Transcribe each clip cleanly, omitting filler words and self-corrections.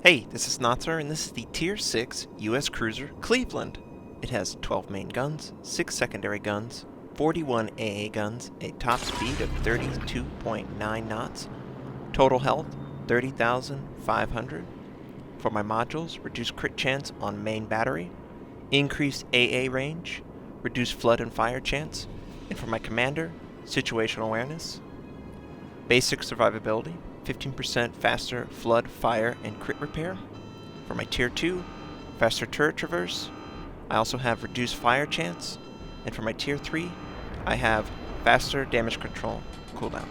Hey, this is Notser, and this is the Tier 6 U.S. cruiser Cleveland. It has 12 main guns, 6 secondary guns, 41 AA guns, a top speed of 32.9 knots, total health 30,500. For my modules, reduced crit chance on main battery, increased AA range, reduced flood and fire chance, and for my commander, situational awareness, basic survivability, 15% faster flood, fire, and crit repair. For my Tier 2, faster turret traverse. I also have reduced fire chance. And for my Tier 3, I have faster damage control cooldown.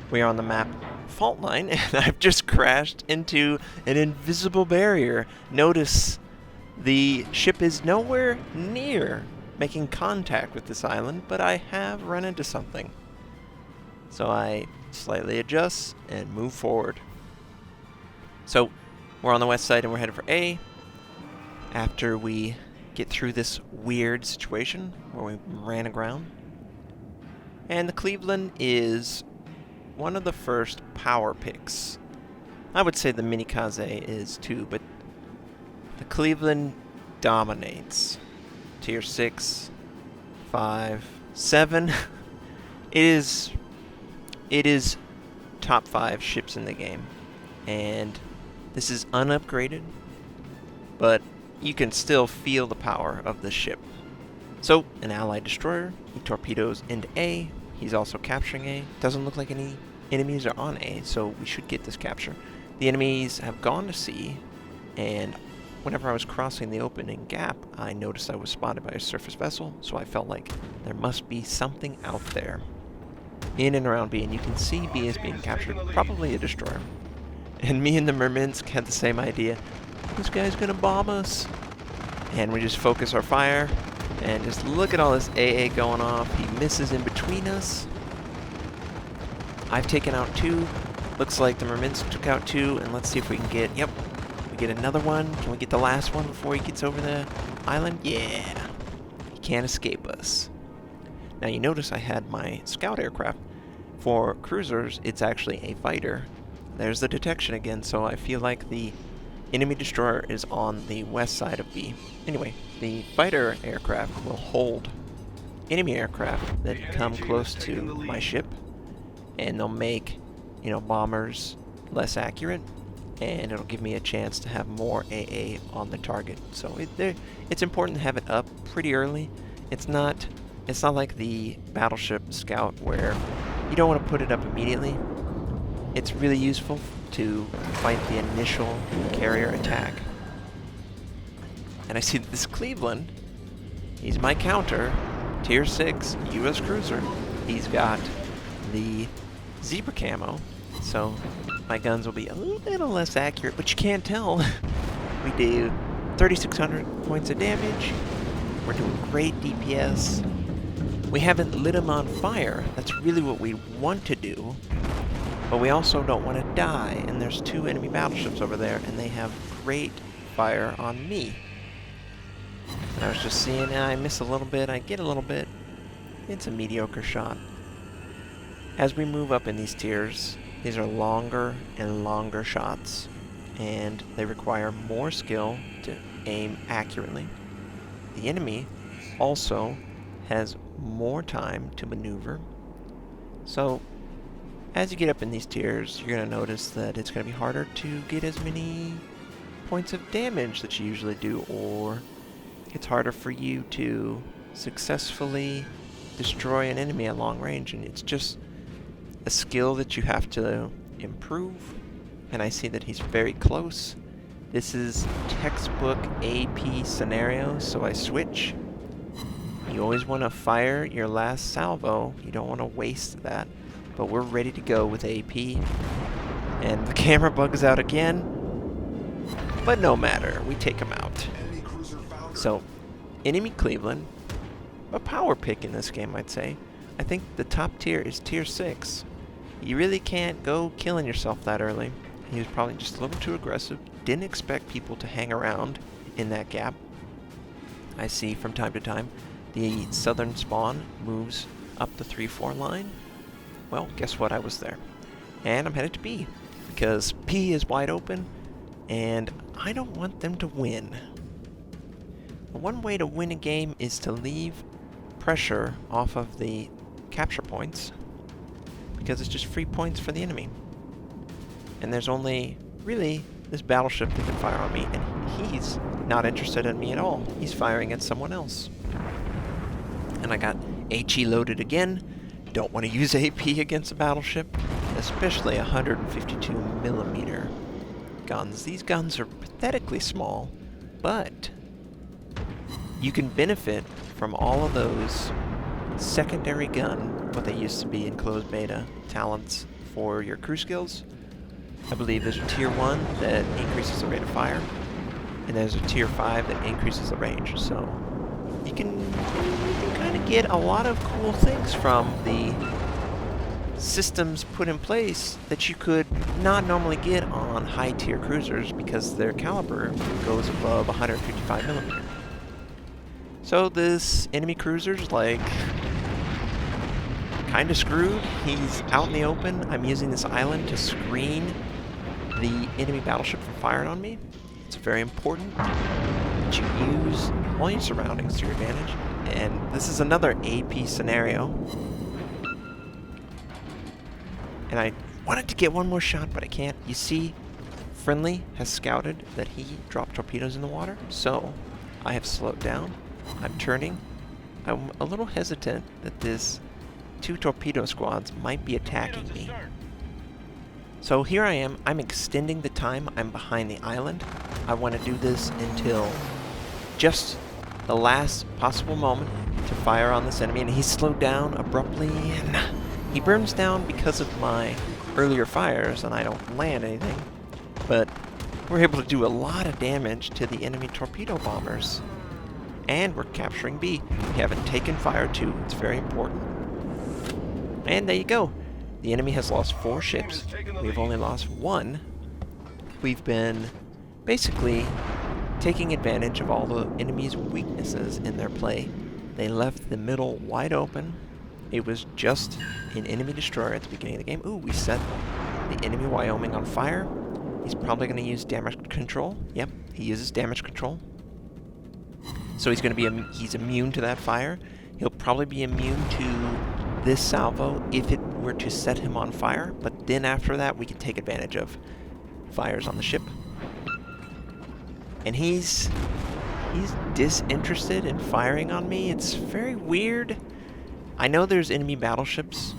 We are on the map Fault Line, and I've just crashed into an invisible barrier. Notice the ship is nowhere near making contact with this island, but I have run into something. So I slightly adjust and move forward. So we're on the west side and we're headed for A. After we get through this weird situation where we ran aground. And the Cleveland is one of the first power picks. I would say the Minikaze is too, but the Cleveland dominates. Tier 6, 5, 7. It is top 5 ships in the game, and this is unupgraded, but you can still feel the power of this ship. So, an allied destroyer, he torpedoes into A, he's also capturing A. Doesn't look like any enemies are on A, so we should get this capture. The enemies have gone to C, and whenever I was crossing the opening gap, I noticed I was spotted by a surface vessel, so I felt like there must be something out there in and around B, and you can see B is being captured, probably a destroyer. And me and the Murmansk had the same idea. This guy's gonna bomb us. And we just focus our fire, and just look at all this AA going off. He misses in between us. I've taken out 2. Looks like the Murmansk took out 2, and let's see if we can get, yep, we get another one. Can we get the last one before he gets over the island? Yeah, he can't escape us. Now you notice I had my scout aircraft. For cruisers, it's actually a fighter. There's the detection again, so I feel like the enemy destroyer is on the west side of B. Anyway, the fighter aircraft will hold enemy aircraft that come close to my ship, and they'll make, bombers less accurate, and it'll give me a chance to have more AA on the target. So it's important to have it up pretty early. It's not like the battleship scout where you don't want to put it up immediately. It's really useful to fight the initial carrier attack. And I see this Cleveland, he's my counter, Tier 6 U.S. cruiser. He's got the zebra camo, so my guns will be a little less accurate, but you can't tell. We do 3,600 points of damage. We're doing great DPS. We haven't lit him on fire. That's really what we want to do. But we also don't want to die. And there's 2 enemy battleships over there, and they have great fire on me. And I was just seeing, and I miss a little bit, I get a little bit. It's a mediocre shot. As we move up in these tiers, these are longer and longer shots, and they require more skill to aim accurately. The enemy also has more time to maneuver. So as you get up in these tiers, you're going to notice that it's going to be harder to get as many points of damage that you usually do, or it's harder for you to successfully destroy an enemy at long range, and it's just a skill that you have to improve. And I see that he's very close. This is textbook AP scenario, so I switch. You always want to fire your last salvo. You don't want to waste that. But we're ready to go with AP. And the camera bugs out again. But no matter, we take him out. So, enemy Cleveland, a power pick in this game, I'd say. I think the top tier is Tier 6. You really can't go killing yourself that early. He was probably just a little too aggressive. Didn't expect people to hang around in that gap. I see from time to time the southern spawn moves up the 3-4 line. Well, guess what? I was there. And I'm headed to B, because P is wide open. and I don't want them to win. One way to win a game is to leave pressure off of the capture points, because it's just free points for the enemy. And there's only really this battleship that can fire on me, and he's not interested in me at all. He's firing at someone else. And I got HE loaded again. Don't want to use AP against a battleship, especially 152 millimeter guns. These guns are pathetically small, but you can benefit from all of those secondary gun, what they used to be in closed beta, talents for your crew skills. I believe there's a tier 1 that increases the rate of fire, and there's a tier 5 that increases the range. So you can kind of get a lot of cool things from the systems put in place that you could not normally get on high tier cruisers because their caliber goes above 155 millimeter. So this enemy cruiser's like kind of screwed. He's out in the open. I'm using this island to screen the enemy battleship from firing on me. It's very important that you use all your surroundings to your advantage. And this is another AP scenario. And I wanted to get one more shot, but I can't. You see, Friendly has scouted that he dropped torpedoes in the water, so I have slowed down. I'm turning. I'm a little hesitant that this 2 torpedo squads might be attacking me. So here I am. I'm extending the time I'm behind the island. I want to do this until just the last possible moment to fire on this enemy, and he's slowed down abruptly, and he burns down because of my earlier fires, and I don't land anything. But we're able to do a lot of damage to the enemy torpedo bombers. And we're capturing B. We haven't taken fire too. It's very important. And there you go. The enemy has lost 4 ships. We've only lost 1. We've been basically taking advantage of all the enemy's weaknesses in their play. They left the middle wide open. It was just an enemy destroyer at the beginning of the game. Ooh, we set the enemy Wyoming on fire. He's probably going to use damage control. Yep, he uses damage control. So he's going to be he's immune to that fire. He'll probably be immune to this salvo if it were to set him on fire, but then after that we can take advantage of fires on the ship. And he's disinterested in firing on me. It's very weird. I know there's enemy battleships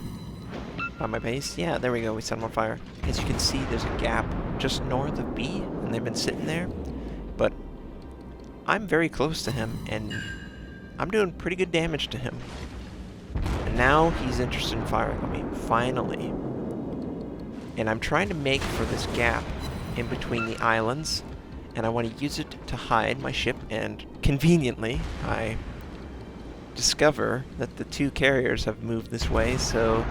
by my base. Yeah, there we go. We set him on fire. As you can see, there's a gap just north of B, and they've been sitting there. But I'm very close to him, and I'm doing pretty good damage to him. And now he's interested in firing on me, finally. And I'm trying to make for this gap in between the islands, and I want to use it to hide my ship, and conveniently, I discover that the 2 carriers have moved this way, so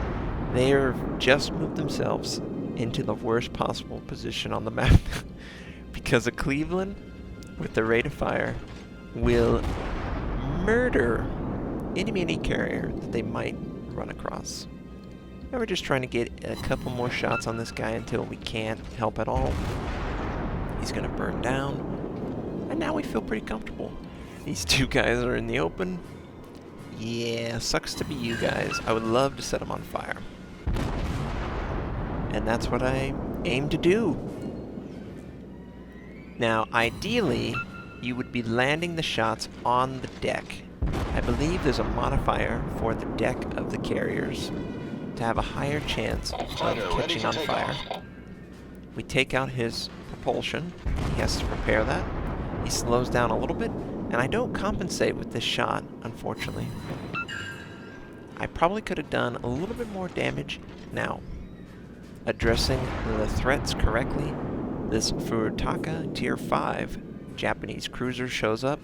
they have just moved themselves into the worst possible position on the map. Because of Cleveland, with the rate of fire, will murder any carrier that they might run across. And we're just trying to get a couple more shots on this guy until we can't help at all. He's gonna burn down, and now we feel pretty comfortable. These 2 guys are in the open. Yeah, sucks to be you guys. I would love to set them on fire. And that's what I aim to do. Now, ideally, you would be landing the shots on the deck. I believe there's a modifier for the deck of the carriers to have a higher chance of catching on fire. We take out his propulsion. He has to repair that. He slows down a little bit, and I don't compensate with this shot, unfortunately. I probably could have done a little bit more damage. Now, addressing the threats correctly, this Furutaka Tier 5 Japanese cruiser shows up.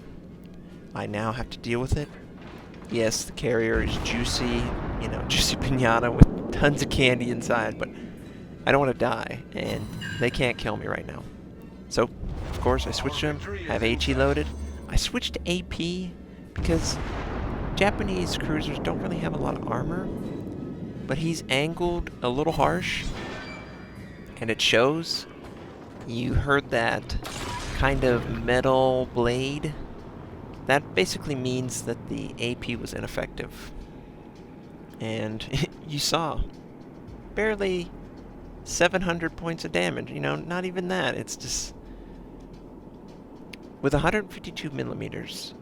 I now have to deal with it. Yes, the carrier is juicy, juicy piñata with tons of candy inside, but I don't want to die, and they can't kill me right now. So, of course, I switched to him. I have HE loaded. I switched to AP because Japanese cruisers don't really have a lot of armor, but he's angled a little harsh, and it shows. You heard that kind of metal blade? That basically means that the AP was ineffective. And you saw barely 700 points of damage. You know, not even that. It's just... With 152 millimeters,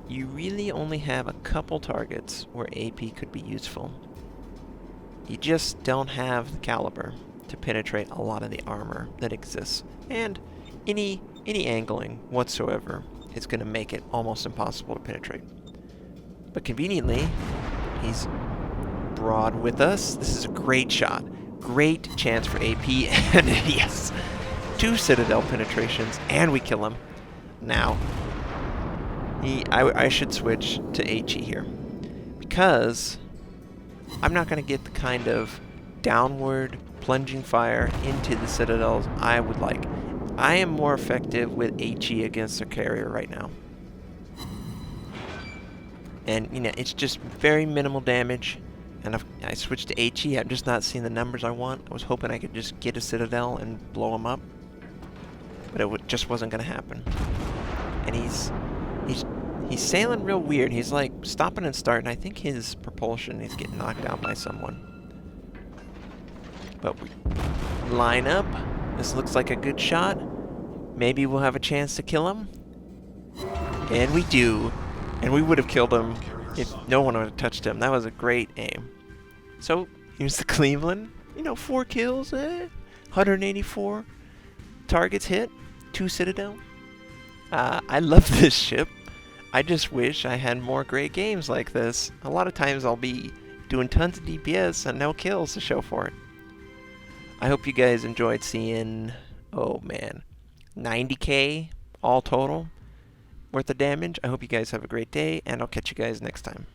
you really only have a couple targets where AP could be useful. You just don't have the caliber to penetrate a lot of the armor that exists. And any angling whatsoever is going to make it almost impossible to penetrate. But conveniently, he's broad with us. This is a great shot. Great chance for AP, and yes, 2 Citadel penetrations, and we kill him. Now, I should switch to HE here, because I'm not going to get the kind of downward plunging fire into the Citadels I would like. I am more effective with HE against the carrier right now. And, you know, it's just very minimal damage. And if I switched to HE, I'm just not seeing the numbers I want. I was hoping I could just get a Citadel and blow him up. But it just wasn't going to happen. And he's sailing real weird. He's like stopping and starting. I think his propulsion is getting knocked out by someone. But we line up. This looks like a good shot. Maybe we'll have a chance to kill him. And we do. And we would have killed him if no one would have touched him. That was a great aim. So, here's the Cleveland. You know, 4 kills, 184 targets hit, 2 Citadel. I love this ship. I just wish I had more great games like this. A lot of times I'll be doing tons of DPS and no kills to show for it. I hope you guys enjoyed seeing, oh man, 90k all total worth of damage. I hope you guys have a great day, and I'll catch you guys next time.